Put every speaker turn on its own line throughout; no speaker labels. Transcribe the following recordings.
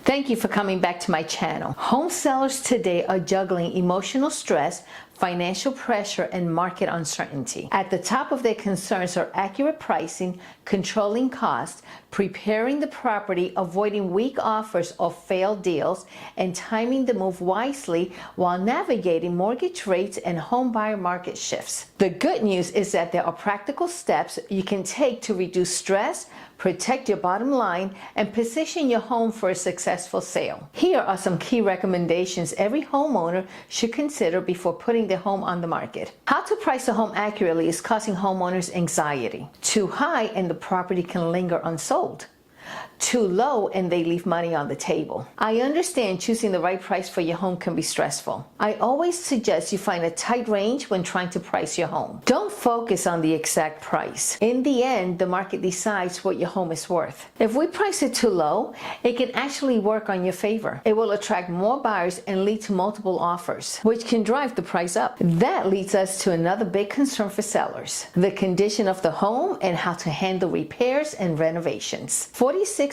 Thank you for coming back to my channel. Home sellers today are juggling emotional stress, financial pressure, and market uncertainty. At the top of their concerns are accurate pricing, controlling costs, preparing the property, avoiding weak offers or failed deals, and timing the move wisely while navigating mortgage rates and home buyer market shifts. The good news is that there are practical steps you can take to reduce stress, protect your bottom line, and position your home for a successful sale. Here are some key recommendations every homeowner should consider before putting their home on the market. How to price a home accurately is causing homeowners anxiety. Too high and the property can linger unsold. Too low and they leave money on the table. I understand choosing the right price for your home can be stressful. I always suggest you find a tight range when trying to price your home. Don't focus on the exact price. In the end, the market decides what your home is worth. If we price it too low, it can actually work on your favor. It will attract more buyers and lead to multiple offers, which can drive the price up. That leads us to another big concern for sellers: the condition of the home and how to handle repairs and renovations. 46%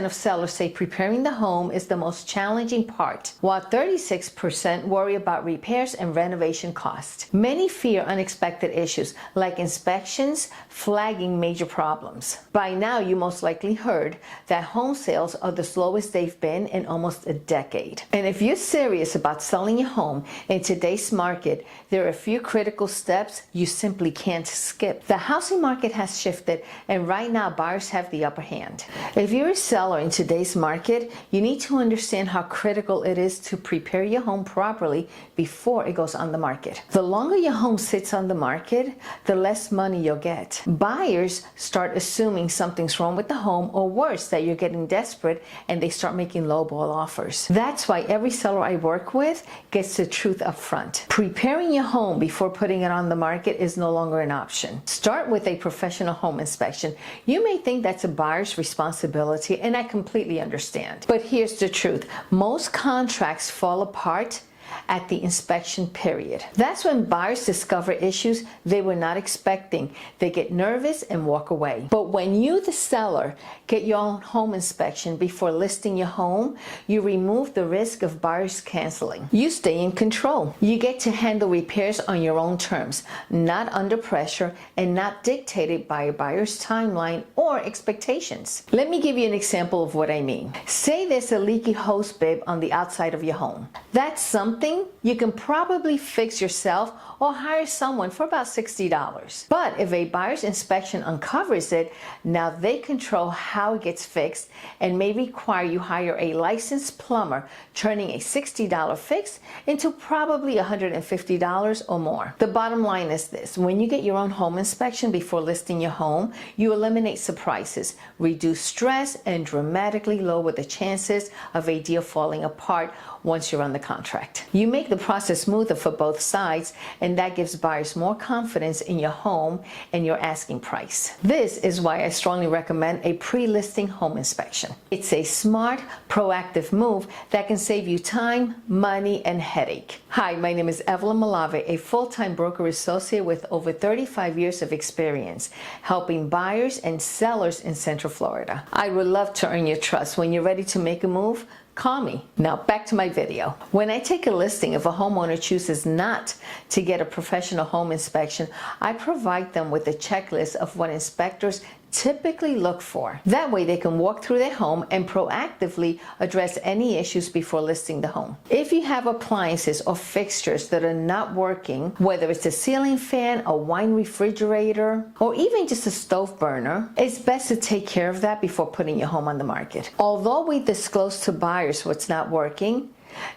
of sellers say preparing the home is the most challenging part, while 36% worry about repairs and renovation costs. Many fear unexpected issues like inspections flagging major problems. By now, you most likely heard that home sales are the slowest they've been in almost a decade. And if you're serious about selling your home in today's market, there are a few critical steps you simply can't skip. The housing market has shifted, and right now buyers have the upper hand. If you're a seller in today's market, you need to understand how critical it is to prepare your home properly before it goes on the market. The longer your home sits on the market, the less money you'll get. Buyers start assuming something's wrong with the home, or worse, that you're getting desperate, and they start making lowball offers. That's why every seller I work with gets the truth up front. Preparing your home before putting it on the market is no longer an option. Start with a professional home inspection. You may think that's a buyer's responsibility, and I completely understand. But here's the truth: most contracts fall apart at the inspection period. That's when buyers discover issues they were not expecting. They get nervous and walk away. But when you, the seller, get your own home inspection before listing your home, you remove the risk of buyers canceling. You stay in control. You get to handle repairs on your own terms, not under pressure and not dictated by a buyer's timeline or expectations. Let me give you an example of what I mean. Say there's a leaky hose bib on the outside of your home. That's something you can probably fix yourself or hire someone for about $60. But if a buyer's inspection uncovers it, now they control how it gets fixed and may require you hire a licensed plumber, turning a $60 fix into probably $150 or more. The bottom line is this: when you get your own home inspection before listing your home, you eliminate surprises, reduce stress, and dramatically lower the chances of a deal falling apart once you're on the contract. You make the process smoother for both sides, and that gives buyers more confidence in your home and your asking price. This is why I strongly recommend a pre-listing home inspection. It's a smart, proactive move that can save you time, money, and headache. Hi, my name is Evelyn Malave, a full-time broker associate with over 35 years of experience helping buyers and sellers in Central Florida. I would love to earn your trust. When you're ready to make a move, call me. Now back to my video. When I take a listing, if a homeowner chooses not to get a professional home inspection, I provide them with a checklist of what inspectors typically look for. That way they can walk through their home and proactively address any issues before listing the home. If you have appliances or fixtures that are not working, whether it's a ceiling fan, a wine refrigerator, or even just a stove burner, it's best to take care of that before putting your home on the market. Although we disclose to buyers what's not working,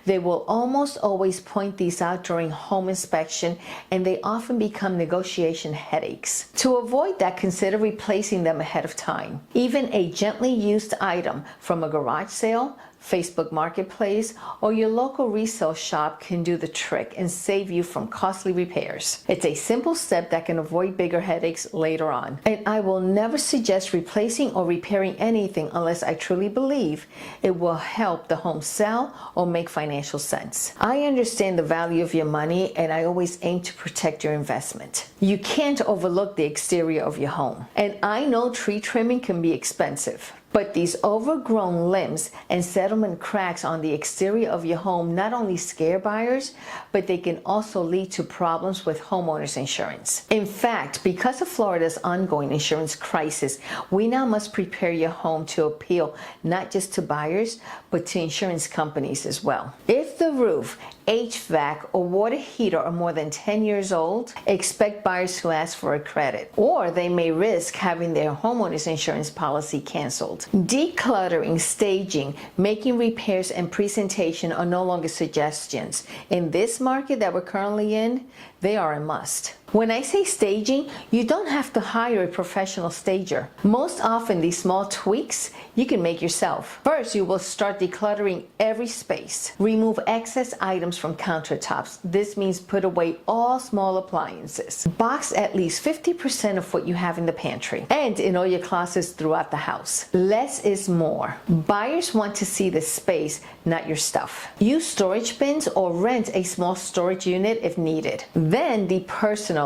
they will almost always point these out during home inspection, and they often become negotiation headaches. To avoid that, consider replacing them ahead of time. Even a gently used item from a garage sale, Facebook Marketplace, or your local resale shop can do the trick and save you from costly repairs. It's a simple step that can avoid bigger headaches later on. And I will never suggest replacing or repairing anything unless I truly believe it will help the home sell or make financial sense. I understand the value of your money, and I always aim to protect your investment. You can't overlook the exterior of your home. And I know tree trimming can be expensive. But these overgrown limbs and settlement cracks on the exterior of your home not only scare buyers, but they can also lead to problems with homeowners insurance. In fact, because of Florida's ongoing insurance crisis, we now must prepare your home to appeal not just to buyers, but to insurance companies as well. If the roof, HVAC, or water heater are more than 10 years old, expect buyers to ask for a credit, or they may risk having their homeowner's insurance policy canceled. Decluttering, staging, making repairs, and presentation are no longer suggestions. In this market that we're currently in, they are a must. When I say staging, you don't have to hire a professional stager. Most often, these small tweaks you can make yourself. First, you will start decluttering every space. Remove excess items from countertops. This means put away all small appliances. Box at least 50% of what you have in the pantry and in all your closets throughout the house. Less is more. Buyers want to see the space, not your stuff. Use storage bins or rent a small storage unit if needed. Then depersonalize.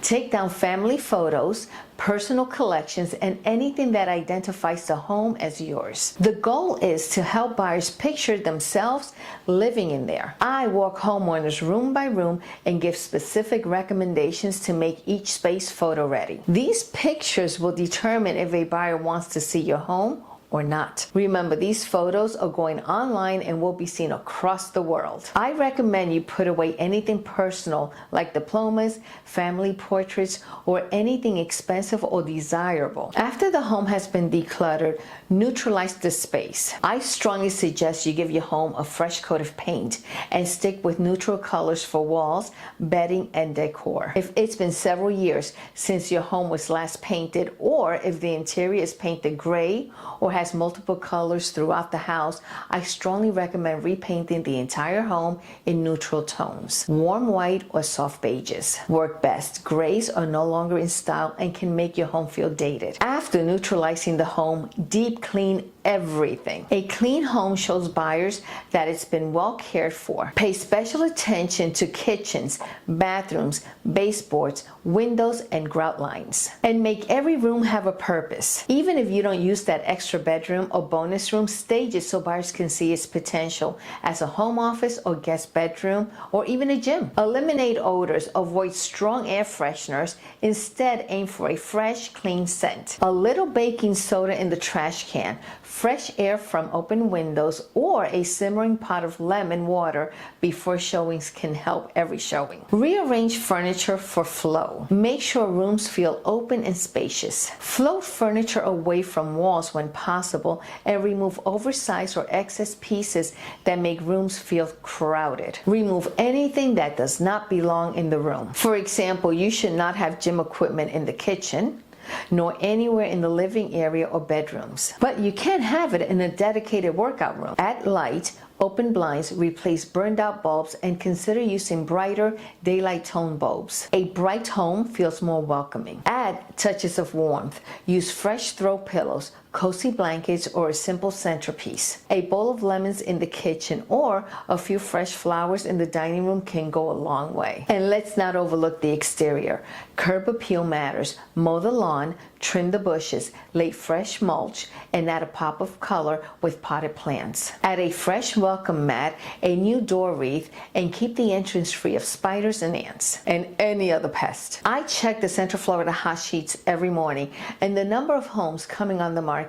Take down family photos, personal collections, and anything that identifies the home as yours. The goal is to help buyers picture themselves living in there. I walk homeowners room by room and give specific recommendations to make each space photo ready. These pictures will determine if a buyer wants to see your home or not. Remember, these photos are going online and will be seen across the world. I recommend you put away anything personal like diplomas, family portraits, or anything expensive or desirable. After the home has been decluttered, neutralize the space. I strongly suggest you give your home a fresh coat of paint and stick with neutral colors for walls, bedding, and decor. If it's been several years since your home was last painted, or if the interior is painted gray or has multiple colors throughout the house, I strongly recommend repainting the entire home in neutral tones. Warm white or soft beiges work best. Grays are no longer in style and can make your home feel dated. After neutralizing the home, deep clean everything. A clean home shows buyers that it's been well cared for. Pay special attention to kitchens, bathrooms, baseboards, windows, and grout lines. And make every room have a purpose. Even if you don't use that extra bedroom or bonus room, stage it so buyers can see its potential as a home office or guest bedroom or even a gym. Eliminate odors, avoid strong air fresheners. Instead, aim for a fresh, clean scent. A little baking soda in the trash can, fresh air from open windows, or a simmering pot of lemon water before showings can help every showing. Rearrange furniture for flow. Make sure rooms feel open and spacious. Float furniture away from walls when possible and remove oversized or excess pieces that make rooms feel crowded. Remove anything that does not belong in the room. For example, you should not have gym equipment in the kitchen, nor anywhere in the living area or bedrooms. But you can have it in a dedicated workout room. Add light, open blinds, replace burned out bulbs, and consider using brighter daylight tone bulbs. A bright home feels more welcoming. Add touches of warmth. Use fresh throw pillows, cozy blankets, or a simple centerpiece. A bowl of lemons in the kitchen or a few fresh flowers in the dining room can go a long way. And let's not overlook the exterior. Curb appeal matters. Mow the lawn, trim the bushes, lay fresh mulch, and add a pop of color with potted plants. Add a fresh welcome mat, a new door wreath, and keep the entrance free of spiders and ants and any other pest. I check the Central Florida hot sheets every morning, and the number of homes coming on the market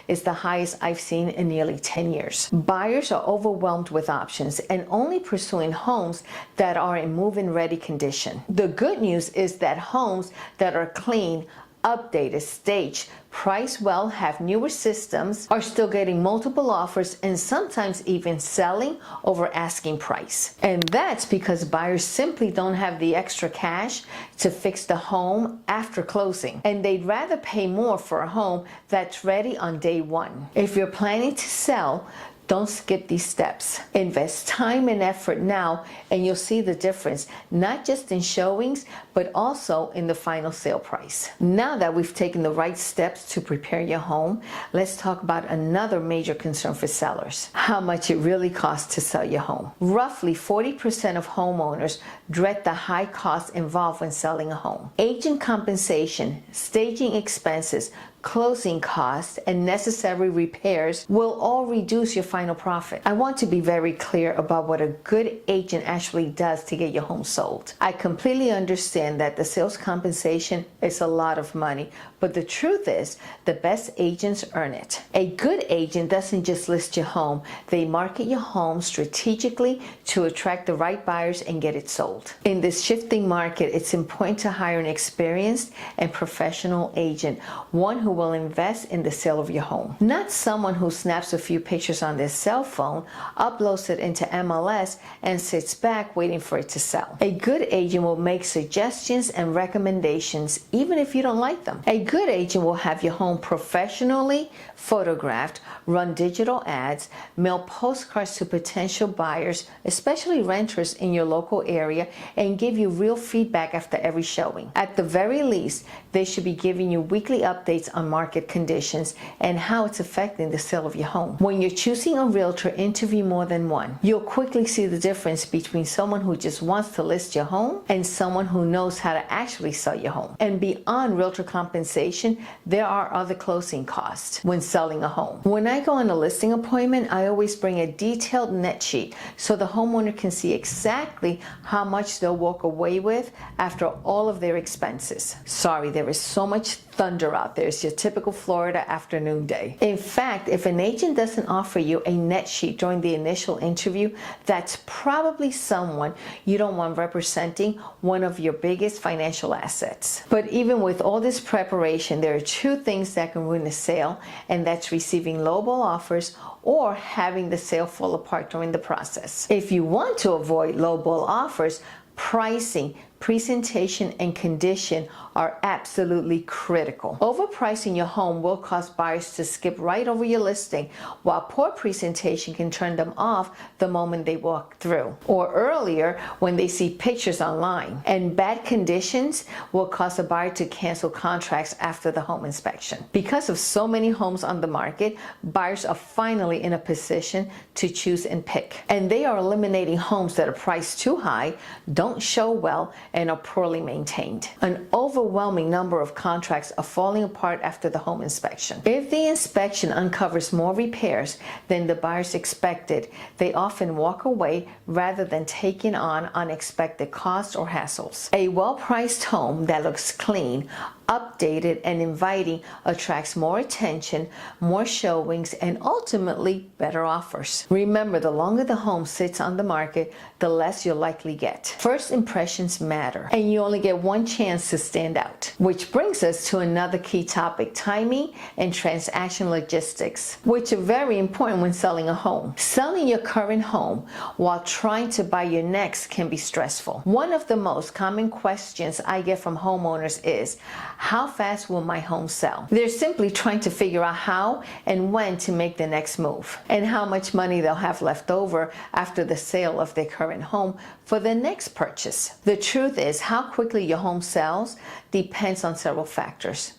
is the highest I've seen in nearly 10 years. Buyers are overwhelmed with options and only pursuing homes that are in move-in ready condition. The good news is that homes that are clean, updated, staged, priced well, have newer systems, are still getting multiple offers and sometimes even selling over asking price. And that's because buyers simply don't have the extra cash to fix the home after closing, and they'd rather pay more for a home that's ready on day one. If you're planning to sell, don't skip these steps. Invest time and effort now, and you'll see the difference, not just in showings, but also in the final sale price. Now that we've taken the right steps to prepare your home, let's talk about another major concern for sellers: how much it really costs to sell your home. Roughly 40% of homeowners dread the high costs involved when selling a home. Agent compensation, staging expenses, closing costs, and necessary repairs will all reduce your final profit. I want to be very clear about what a good agent actually does to get your home sold. I completely understand that the sales compensation is a lot of money, but the truth is the best agents earn it. A good agent doesn't just list your home, they market your home strategically to attract the right buyers and get it sold. In this shifting market, it's important to hire an experienced and professional agent, one who will invest in the sale of your home. Not someone who snaps a few pictures on their cell phone, uploads it into MLS, and sits back waiting for it to sell. A good agent will make suggestions and recommendations even if you don't like them. A good agent will have your home professionally photographed, run digital ads, mail postcards to potential buyers, especially renters in your local area, and give you real feedback after every showing. At the very least, they should be giving you weekly updates on market conditions and how it's affecting the sale of your home. When you're choosing a realtor, interview more than one. You'll quickly see the difference between someone who just wants to list your home and someone who knows how to actually sell your home. And beyond realtor compensation, there are other closing costs when selling a home. When I go on a listing appointment, I always bring a detailed net sheet so the homeowner can see exactly how much they'll walk away with after all of their expenses. Sorry, there is so much thunder out there. It's your typical Florida afternoon day. In fact, if an agent doesn't offer you a net sheet during the initial interview, that's probably someone you don't want representing one of your biggest financial assets. But even with all this preparation, there are two things that can ruin a sale, and that's receiving lowball offers or having the sale fall apart during the process. If you want to avoid lowball offers, pricing, presentation, and condition are absolutely critical. Overpricing your home will cause buyers to skip right over your listing, while poor presentation can turn them off the moment they walk through, or earlier when they see pictures online. And bad conditions will cause a buyer to cancel contracts after the home inspection. Because of so many homes on the market, buyers are finally in a position to choose and pick. And they are eliminating homes that are priced too high, don't show well, and are poorly maintained. An overwhelming number of contracts are falling apart after the home inspection. If the inspection uncovers more repairs than the buyers expected, they often walk away rather than taking on unexpected costs or hassles. A well-priced home that looks clean, updated, and inviting attracts more attention, more showings, and ultimately better offers. Remember, the longer the home sits on the market, the less you'll likely get. First impressions matter, and you only get one chance to stand out. Which brings us to another key topic: timing and transaction logistics, which are very important when selling a home. Selling your current home while trying to buy your next can be stressful. One of the most common questions I get from homeowners is, how fast will my home sell? They're simply trying to figure out how and when to make the next move, and how much money they'll have left over after the sale of their current home for the next purchase. The truth is, how quickly your home sells depends on several factors.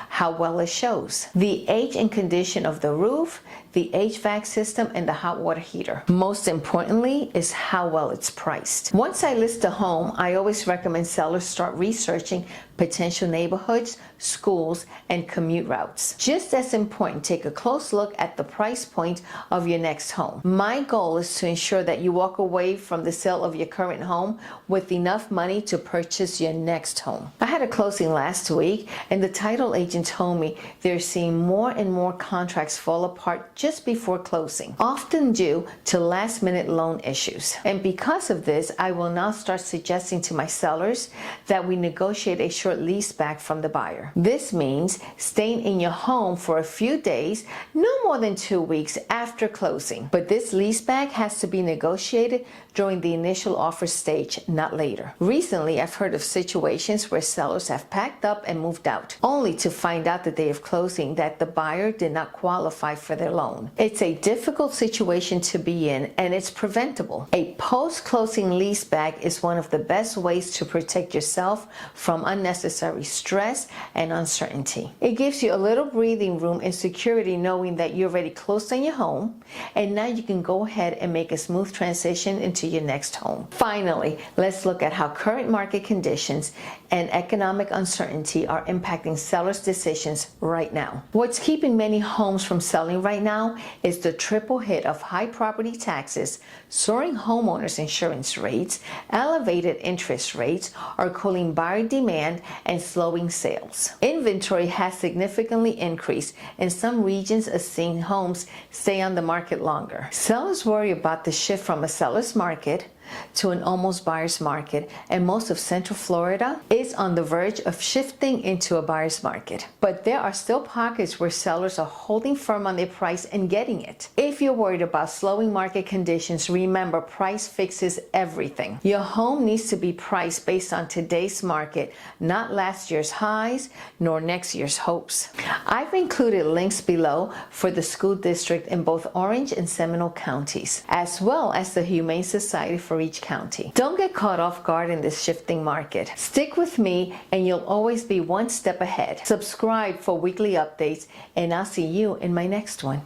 How well it shows, the age and condition of the roof, the HVAC system, and the hot water heater. Most importantly is how well it's priced. Once I list a home, I always recommend sellers start researching potential neighborhoods, schools, and commute routes. Just as important, take a close look at the price point of your next home. My goal is to ensure that you walk away from the sale of your current home with enough money to purchase your next home. I had a closing last week, and the title agent told me they're seeing more and more contracts fall apart just before closing, often due to last-minute loan issues. And because of this, I will now start suggesting to my sellers that we negotiate a short lease back from the buyer. This means staying in your home for a few days, no more than 2 weeks after closing. But this lease back has to be negotiated during the initial offer stage, not later. Recently, I've heard of situations where sellers have packed up and moved out, only to find out the day of closing that the buyer did not qualify for their loan. loan. It's a difficult situation to be in, and it's preventable. A post-closing leaseback is one of the best ways to protect yourself from unnecessary stress and uncertainty. It gives you a little breathing room and security knowing that you're already closed on your home, and now you can go ahead and make a smooth transition into your next home. Finally, let's look at how current market conditions and economic uncertainty are impacting sellers' decisions right now. What's keeping many homes from selling right now is the triple hit of high property taxes, soaring homeowners insurance rates, elevated interest rates are cooling buyer demand and slowing sales. Inventory has significantly increased in some regions as seeing homes stay on the market longer. Sellers worry about the shift from a seller's market to an almost buyer's market, and most of Central Florida is on the verge of shifting into a buyer's market. But there are still pockets where sellers are holding firm on their price and getting it. If you're worried about slowing market conditions, remember, price fixes everything. Your home needs to be priced based on today's market, not last year's highs nor next year's hopes. I've included links below for the school district in both Orange and Seminole counties, as well as the Humane Society for each county. Don't get caught off guard in this shifting market. Stick with me and you'll always be one step ahead. Subscribe for weekly updates, and I'll see you in my next one.